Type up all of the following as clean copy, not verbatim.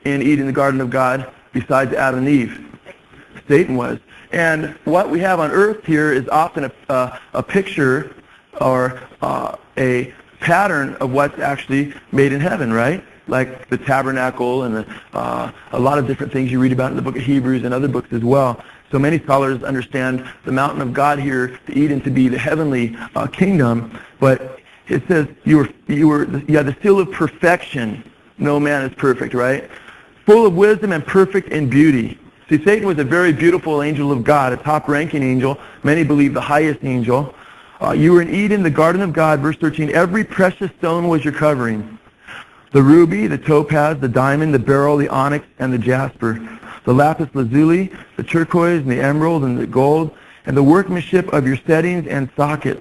in eating the garden of God besides Adam and Eve? Satan was. And what we have on earth here is often a picture or a pattern of what's actually made in heaven, right? Like the tabernacle and a lot of different things you read about in the book of Hebrews and other books as well. So many scholars understand the mountain of God here, the Eden, to be the heavenly kingdom. But it says you had the seal of perfection. No man is perfect, right? Full of wisdom and perfect in beauty. See, Satan was a very beautiful angel of God, a top-ranking angel. Many believe the highest angel. You were in Eden, the garden of God, verse 13. Every precious stone was your covering. The ruby, the topaz, the diamond, the beryl, the onyx, and the jasper. The lapis lazuli, the turquoise, and the emerald, and the gold, and the workmanship of your settings and sockets.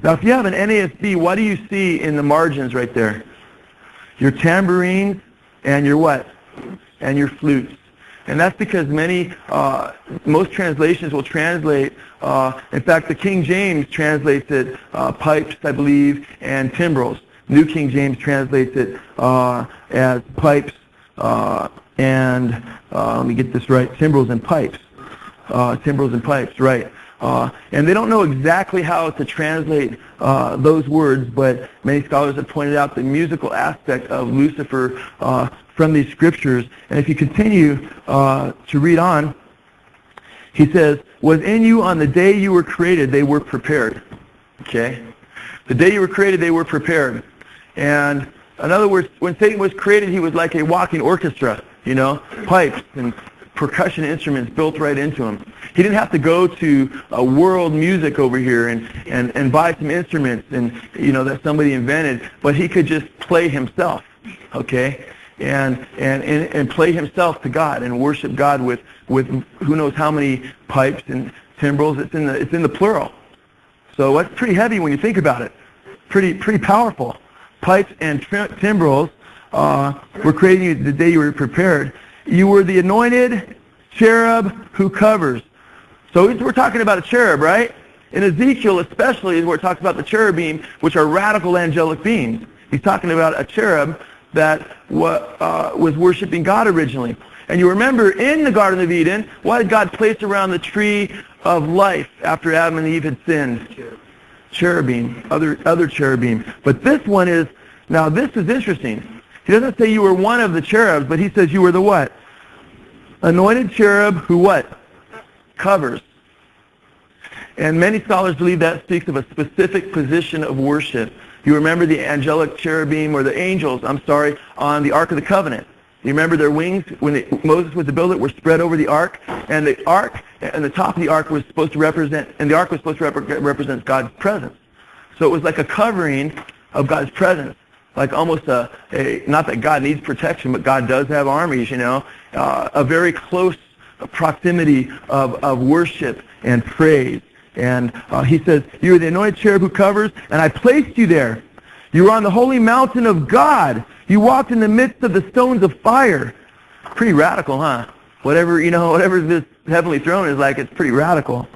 Now, if you have an NASB, what do you see in the margins right there? Your tambourines and your what? And your flutes. And that's because most translations will translate, in fact, the King James translates it pipes, I believe, and timbrels. New King James translates it as pipes and, let me get this right, timbrels and pipes. Timbrels and pipes, right. And they don't know exactly how to translate those words, but many scholars have pointed out the musical aspect of Lucifer from these scriptures. And if you continue to read on, he says, was in you on the day you were created, they were prepared. Okay? The day you were created, they were prepared. And in other words, when Satan was created, he was like a walking orchestra, you know, pipes and percussion instruments built right into him. He didn't have to go to world music over here and buy some instruments and, you know, that somebody invented, but he could just play himself, okay, and play himself to God and worship God with who knows how many pipes and timbrels. It's in the plural. So that's pretty heavy when you think about it. Pretty powerful. Pipes and timbrels were creating you the day you were prepared. You were the anointed cherub who covers. So we're talking about a cherub, right? In Ezekiel especially is where it talks about the cherubim, which are radical angelic beings. He's talking about a cherub that was worshiping God originally. And you remember in the Garden of Eden, what had God placed around the tree of life after Adam and Eve had sinned? Cherubim, other cherubim. But this one is, now this is interesting. He doesn't say you were one of the cherubs, but he says you were the what? Anointed cherub who what? Covers. And many scholars believe that speaks of a specific position of worship. You remember the angelic cherubim, or the angels, on the Ark of the Covenant. You remember their wings, when Moses was to build it, were spread over the Ark, and the Ark, and the top of the Ark was supposed to represent, and the Ark was supposed to represent God's presence. So it was like a covering of God's presence. Like almost not that God needs protection, but God does have armies, you know. A very close proximity of worship and praise. And he says, you are the anointed cherub who covers, and I placed you there. You were on the holy mountain of God. You walked in the midst of the stones of fire. Pretty radical, huh? Whatever this heavenly throne is like, it's pretty radical.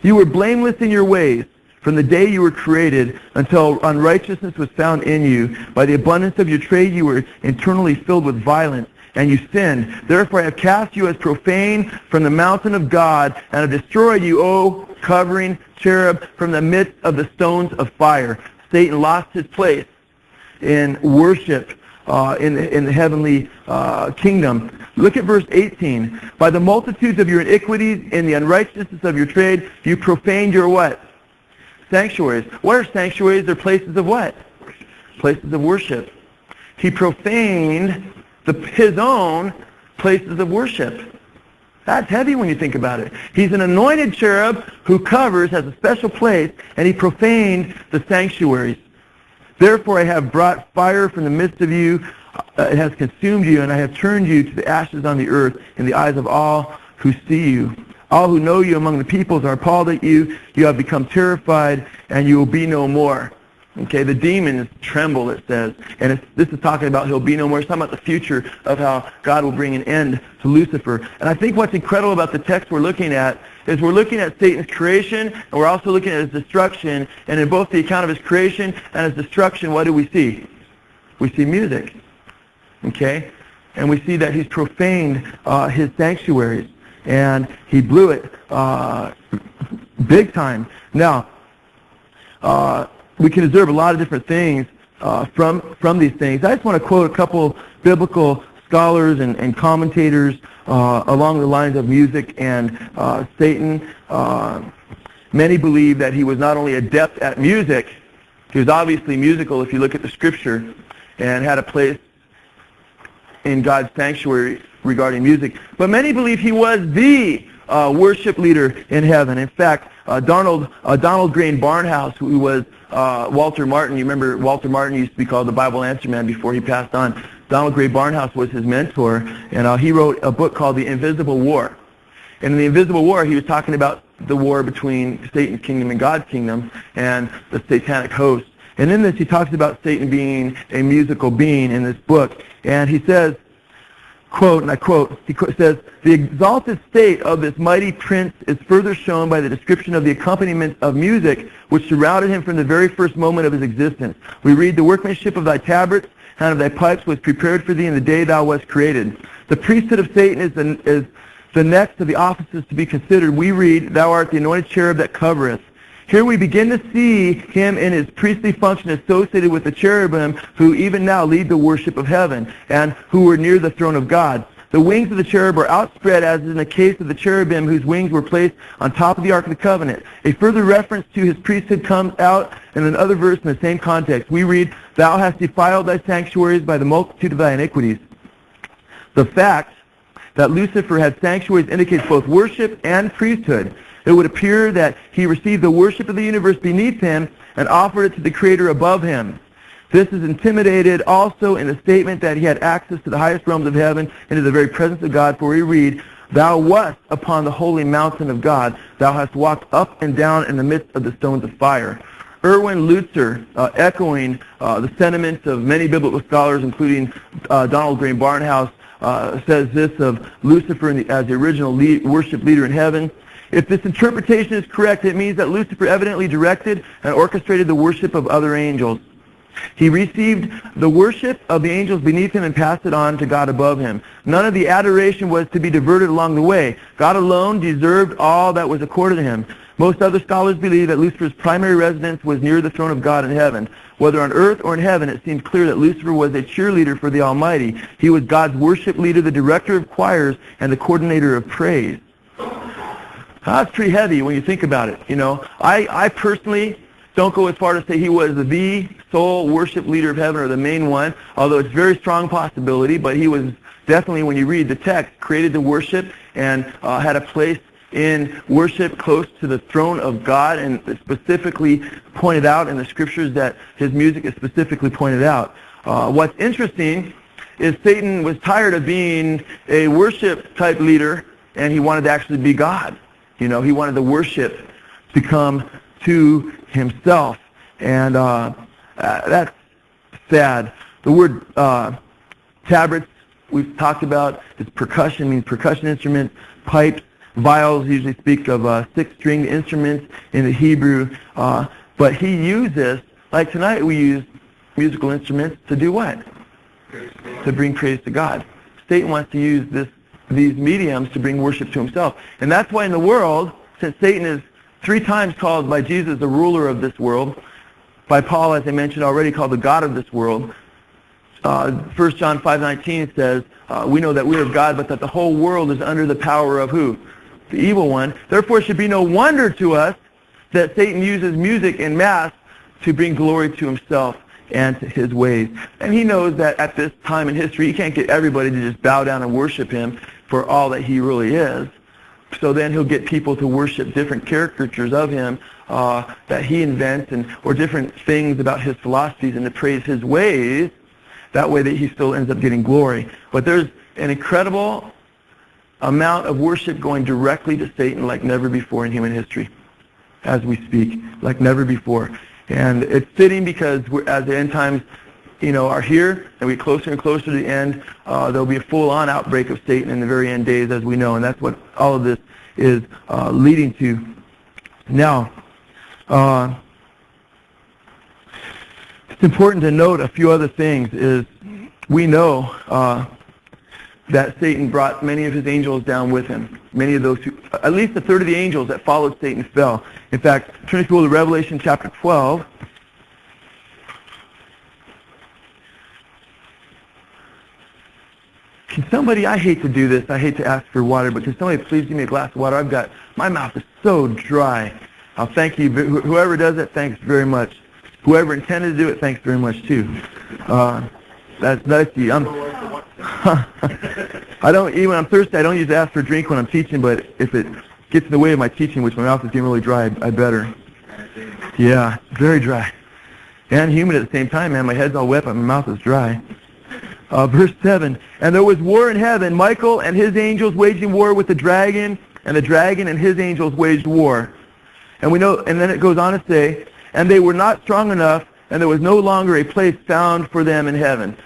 You were blameless in your ways from the day you were created until unrighteousness was found in you. By the abundance of your trade you were internally filled with violence, and you sinned. Therefore I have cast you as profane from the mountain of God, and have destroyed you, O covering cherub, from the midst of the stones of fire. Satan lost his place in worship in the heavenly kingdom. Look at verse 18. By the multitudes of your iniquities in the unrighteousness of your trade, you profaned your what? Sanctuaries. What are sanctuaries? They're places of what? Places of worship. He profaned his own places of worship. That's heavy when you think about it. He's an anointed cherub who covers, has a special place, and he profaned the sanctuaries. Therefore I have brought fire from the midst of you. It has consumed you, and I have turned you to the ashes on the earth in the eyes of all who see you. All who know you among the peoples are appalled at you. You have become terrified, and you will be no more. Okay, the demons tremble, it says. And this is talking about he'll be no more. It's talking about the future of how God will bring an end to Lucifer. And I think what's incredible about the text we're looking at is we're looking at Satan's creation, and we're also looking at his destruction. And in both the account of his creation and his destruction, what do we see? We see music. Okay? and we see that he's profaned his sanctuaries, and he blew it big time. Now, we can observe a lot of different things from these things. I just want to quote a couple biblical scholars and commentators along the lines of music and Satan. Many believe that he was not only adept at music, he was obviously musical if you look at the scripture, and had a place in God's sanctuary regarding music. But many believe he was the worship leader in heaven. In fact, Donald Green Barnhouse, who was Walter Martin, you remember Walter Martin used to be called the Bible Answer Man before he passed on. Donald Green Barnhouse was his mentor, and he wrote a book called The Invisible War. And in The Invisible War, he was talking about the war between Satan's kingdom and God's kingdom and the satanic host. And in this, he talks about Satan being a musical being in this book. And he says, quote, and I quote, he says, "The exalted state of this mighty prince is further shown by the description of the accompaniment of music which surrounded him from the very first moment of his existence. We read, the workmanship of thy tabrets and of thy pipes was prepared for thee in the day thou wast created. The priesthood of Satan is the next of the offices to be considered. We read, thou art the anointed cherub that covereth. Here we begin to see him in his priestly function associated with the cherubim who even now lead the worship of heaven and who were near the throne of God. The wings of the cherub are outspread as in the case of the cherubim whose wings were placed on top of the Ark of the Covenant. A further reference to his priesthood comes out in another verse in the same context. We read, thou hast defiled thy sanctuaries by the multitude of thy iniquities. The fact that Lucifer had sanctuaries indicates both worship and priesthood. It would appear that he received the worship of the universe beneath him and offered it to the Creator above him. This is intimidated also in the statement that he had access to the highest realms of heaven and to the very presence of God, for we read, thou wast upon the holy mountain of God. Thou hast walked up and down in the midst of the stones of fire. Erwin Lutzer, echoing the sentiments of many biblical scholars, including Donald Green Barnhouse, says this of Lucifer as the original worship leader in heaven. If this interpretation is correct, it means that Lucifer evidently directed and orchestrated the worship of other angels. He received the worship of the angels beneath him and passed it on to God above him. None of the adoration was to be diverted along the way. God alone deserved all that was accorded to him. Most other scholars believe that Lucifer's primary residence was near the throne of God in heaven. Whether on earth or in heaven, it seems clear that Lucifer was a cheerleader for the Almighty. He was God's worship leader, the director of choirs, and the coordinator of praise. That's pretty heavy when you think about it. You know, I personally don't go as far to say he was the sole worship leader of heaven or the main one, although it's a very strong possibility, but he was definitely, when you read the text, created to worship and had a place in worship close to the throne of God, and specifically pointed out in the scriptures that his music is specifically pointed out. What's interesting is Satan was tired of being a worship type leader, and he wanted to actually be God. You know, he wanted the worship to come to himself, and that's sad. The word tabrets we've talked about is percussion, means percussion instruments. Pipes, viols usually speak of six-stringed instruments in the Hebrew, but he uses, like tonight we use musical instruments to do what? To bring praise to God. Satan wants to use these mediums to bring worship to himself. And that's why in the world, since Satan is 3 times called by Jesus the ruler of this world, by Paul, as I mentioned already, called the God of this world, 1 John 5:19 says, we know that we are of God, but that the whole world is under the power of who? The evil one. Therefore, it should be no wonder to us that Satan uses music in mass to bring glory to himself and to his ways. And he knows that at this time in history, he can't get everybody to just bow down and worship him for all that he really is. So then he'll get people to worship different caricatures of him that he invents, or different things about his philosophies, and to praise his ways. That way that he still ends up getting glory. But there's an incredible amount of worship going directly to Satan like never before in human history, as we speak, like never before. And it's fitting because as the end times, are here, and we get closer and closer to the end, there'll be a full-on outbreak of Satan in the very end days, as we know, and that's what all of this is leading to. Now, it's important to note a few other things. Is we know that Satan brought many of his angels down with him. Many of those who, at least a third of the angels that followed Satan fell. In fact, turn to Revelation chapter 12. Can somebody, I hate to do this, I hate to ask for water, but can somebody please give me a glass of water? My mouth is so dry. I'll thank you. Whoever does it, thanks very much. Whoever intended to do it, thanks very much too. That's nice to you. I don't, even when I'm thirsty, I don't usually ask for a drink when I'm teaching, but if it gets in the way of my teaching, which my mouth is getting really dry, I better. Yeah, very dry. And humid at the same time, man. My head's all wet, but my mouth is dry. Verse 7, and there was war in heaven, Michael and his angels waging war with the dragon, and the dragon and his angels waged war. And we know, and then it goes on to say, and they were not strong enough, and there was no longer a place found for them in heaven.